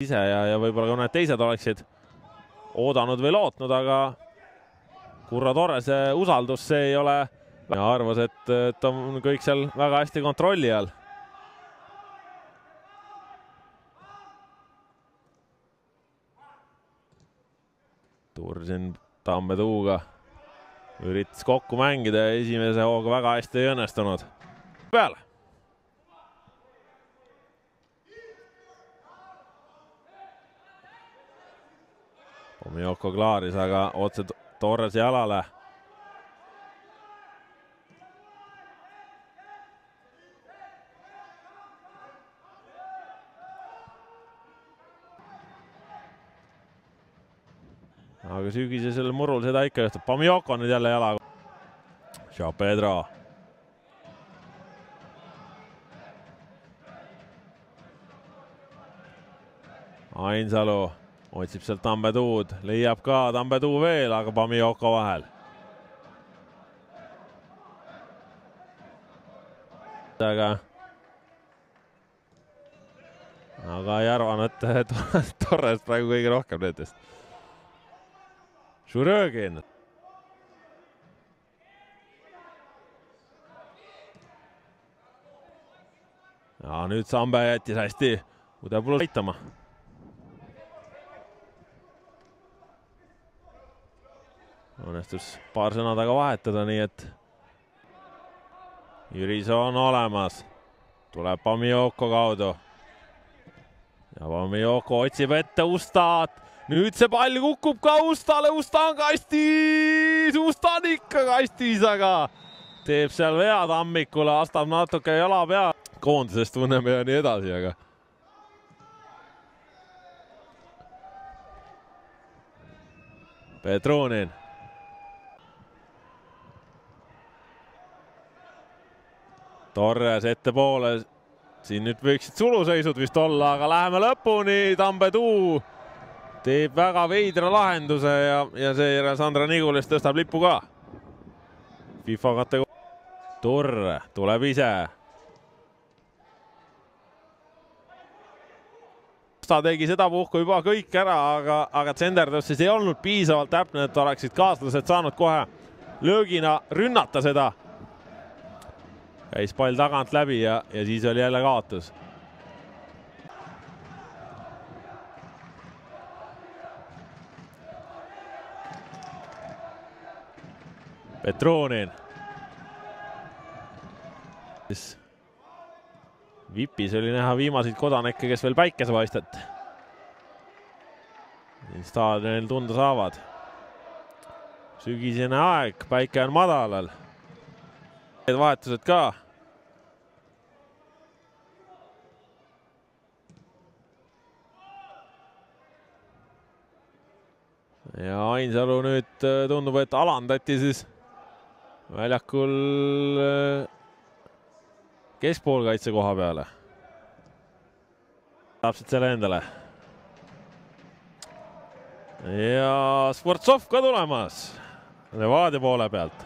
ise ja võib-olla ka mõned teised oleksid oodanud või lootnud, aga Curro Torrese usaldus see ei ole ja arvas, et on kõik seal väga hästi kontrolli all. Tursin Tammetuuga üritas kokku mängida ja esimese hooga väga hästi ei õnnestunud. Peale. Pomioko klaaris, aga otse Torrese jalale. Aga sügisesel murul seda ikka juhtub. Pomioko nüüd jälle jalaga. Joao Pedro. Ainsalu otsib sealt Tammetuud, leiab ka Tammetuu veel, aga Pomioko vahel. Aga ei arvanud, et Torres praegu kõige rohkem nendest. Šurõgin. Ja nüüd Sambe jättis hästi Udepulu aitama. Õnnestus paar sõna taga vahetada, nii et Jürisoo on olemas. Tuleb Pomioko kaudu. Ja Pomioko otsib ette Ustad. Nüüd see pall kukub ka Ustale. Usta on kastis. Usta on ikka kastis, aga teeb seal vea tammikule, astab natuke jala pea. Koondisest tunneme ja nii edasi, aga Petronin. Torres ettepoole, siin nüüd võiksid suluseisud vist olla, aga läheme lõpuni. Tammetuu teeb väga veidra lahenduse ja seejärel Sandra Nigulis tõstab lipu ka. FIFA kategooria. Torre tuleb ise. Ta tegi seda puhku juba kõik ära, aga tsenderdus siis ei olnud piisavalt täpne, et oleksid kaaslased saanud kohe löögina rünnata seda. Käis pall tagant läbi ja siis oli jälle kaotus. Petronin. Vipis oli näha viimaseid kodanikke, kes veel päikesepaistet staadionil tunda saavad. Sügisene aeg, päike on madalal. Vahetused ka. Ja Ainsalu nüüd tundub, et alandati siis väljakul keskpoolkaitse koha peale. Täpselt selle endale. Ja Sportsov ka tulemas Levadia poole pealt.